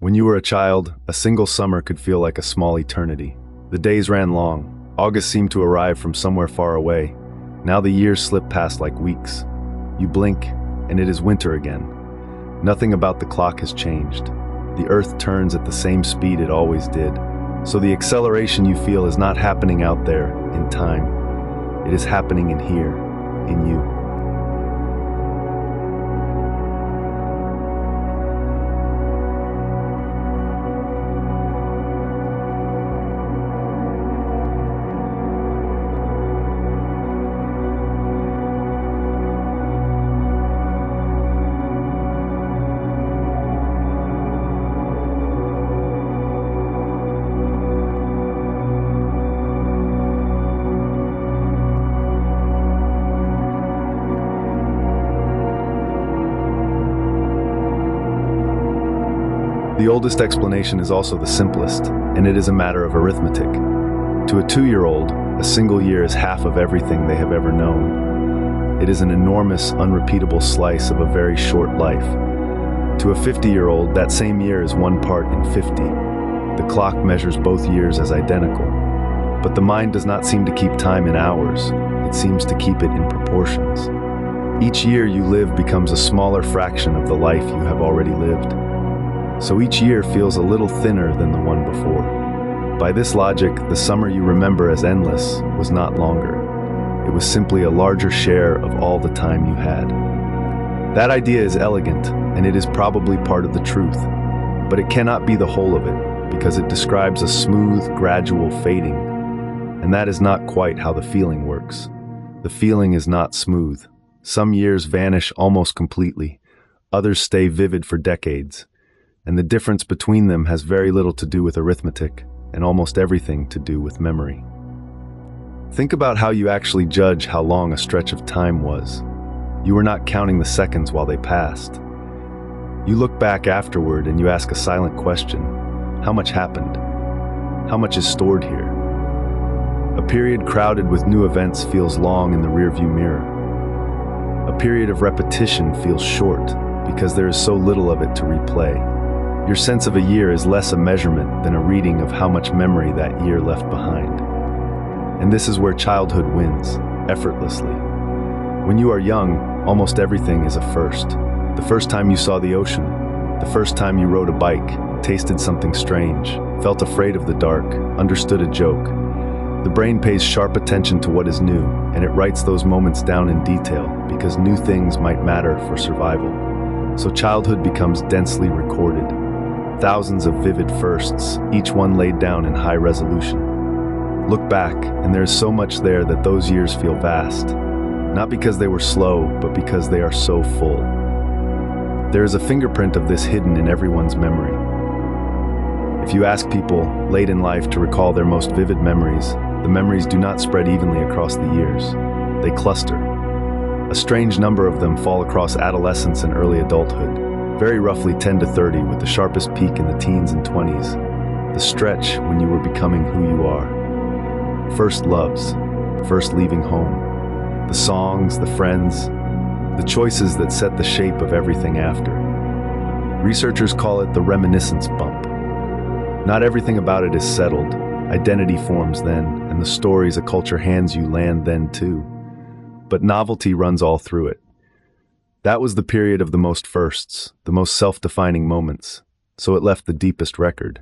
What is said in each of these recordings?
When you were a child, a single summer could feel like a small eternity. The days ran long. August seemed to arrive from somewhere far away. Now the years slip past like weeks. You blink, and it is winter again. Nothing about the clock has changed. The earth turns at the same speed it always did. So the acceleration you feel is not happening out there, in time. It is happening in here, in you. The oldest explanation is also the simplest, and it is a matter of arithmetic. To a 2-year-old, a single year is half of everything they have ever known. It is an enormous, unrepeatable slice of a very short life. To a 50-year-old, that same year is 1 part in 50. The clock measures both years as identical. But the mind does not seem to keep time in hours. It seems to keep it in proportions. Each year you live becomes a smaller fraction of the life you have already lived. So each year feels a little thinner than the one before. By this logic, the summer you remember as endless was not longer. It was simply a larger share of all the time you had. That idea is elegant, and it is probably part of the truth. But it cannot be the whole of it, because it describes a smooth, gradual fading. And that is not quite how the feeling works. The feeling is not smooth. Some years vanish almost completely. Others stay vivid for decades. And the difference between them has very little to do with arithmetic, and almost everything to do with memory. Think about how you actually judge how long a stretch of time was. You were not counting the seconds while they passed. You look back afterward and you ask a silent question. How much happened? How much is stored here? A period crowded with new events feels long in the rearview mirror. A period of repetition feels short because there is so little of it to replay. Your sense of a year is less a measurement than a reading of how much memory that year left behind. And this is where childhood wins, effortlessly. When you are young, almost everything is a first. The first time you saw the ocean, the first time you rode a bike, tasted something strange, felt afraid of the dark, understood a joke. The brain pays sharp attention to what is new, and it writes those moments down in detail because new things might matter for survival. So childhood becomes densely recorded. Thousands of vivid firsts, each one laid down in high resolution. Look back, and there is so much there that those years feel vast. Not because they were slow, but because they are so full. There is a fingerprint of this hidden in everyone's memory. If you ask people late in life to recall their most vivid memories, the memories do not spread evenly across the years. They cluster. A strange number of them fall across adolescence and early adulthood. Very roughly 10 to 30, with the sharpest peak in the teens and 20s, the stretch when you were becoming who you are. First loves, first leaving home, the songs, the friends, the choices that set the shape of everything after. Researchers call it the reminiscence bump. Not everything about it is settled. Identity forms then, and the stories a culture hands you land then too. But novelty runs all through it. That was the period of the most firsts, the most self-defining moments, so it left the deepest record.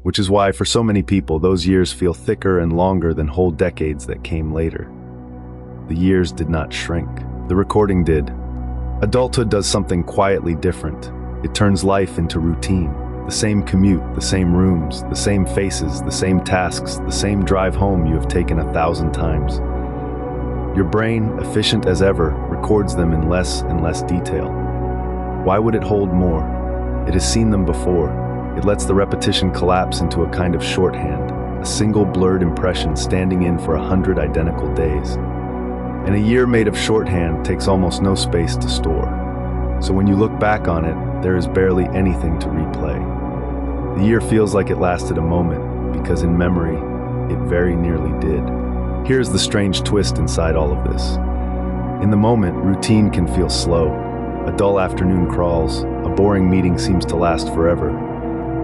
Which is why, for so many people, those years feel thicker and longer than whole decades that came later. The years did not shrink. The recording did. Adulthood does something quietly different. It turns life into routine. The same commute, the same rooms, the same faces, the same tasks, the same drive home you have taken 1,000 times. Your brain, efficient as ever, records them in less and less detail. Why would it hold more? It has seen them before. It lets the repetition collapse into a kind of shorthand, a single blurred impression standing in for 100 identical days. And a year made of shorthand takes almost no space to store. So when you look back on it, there is barely anything to replay. The year feels like it lasted a moment, because in memory, it very nearly did. Here's the strange twist inside all of this. In the moment, routine can feel slow. A dull afternoon crawls, a boring meeting seems to last forever.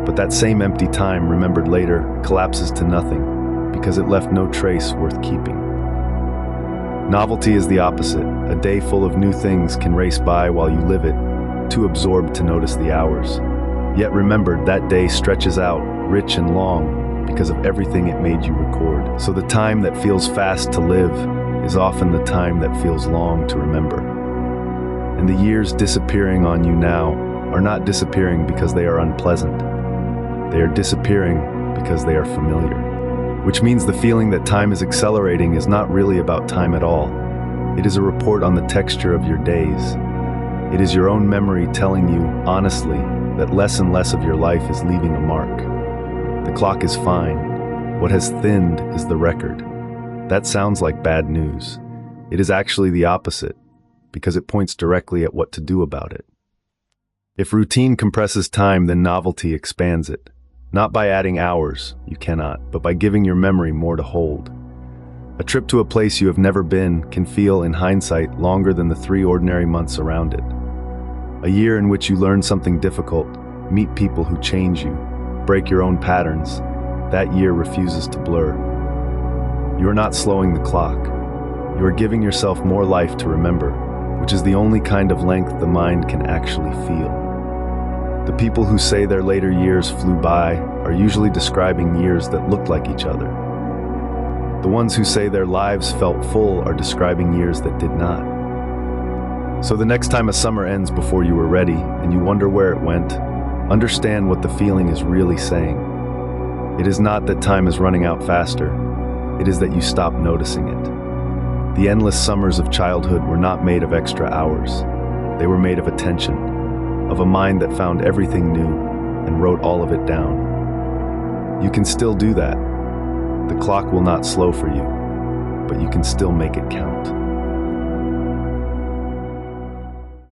But that same empty time, remembered later, collapses to nothing because it left no trace worth keeping. Novelty is the opposite. A day full of new things can race by while you live it, too absorbed to notice the hours. Yet remembered, that day stretches out, rich and long, because of everything it made you record. So the time that feels fast to live is often the time that feels long to remember. And the years disappearing on you now are not disappearing because they are unpleasant. They are disappearing because they are familiar. Which means the feeling that time is accelerating is not really about time at all. It is a report on the texture of your days. It is your own memory telling you, honestly, that less and less of your life is leaving a mark. The clock is fine. What has thinned is the record. That sounds like bad news. It is actually the opposite, because it points directly at what to do about it. If routine compresses time, then novelty expands it. Not by adding hours, you cannot, but by giving your memory more to hold. A trip to a place you have never been can feel, in hindsight, longer than the 3 ordinary months around it. A year in which you learn something difficult, meet people who change you, break your own patterns, that year refuses to blur. You are not slowing the clock. You are giving yourself more life to remember, which is the only kind of length the mind can actually feel. The people who say their later years flew by are usually describing years that looked like each other. The ones who say their lives felt full are describing years that did not. So the next time a summer ends before you were ready and you wonder where it went, understand what the feeling is really saying. It is not that time is running out faster. It is that you stop noticing it. The endless summers of childhood were not made of extra hours. They were made of attention, of a mind that found everything new and wrote all of it down. You can still do that. The clock will not slow for you, but you can still make it count.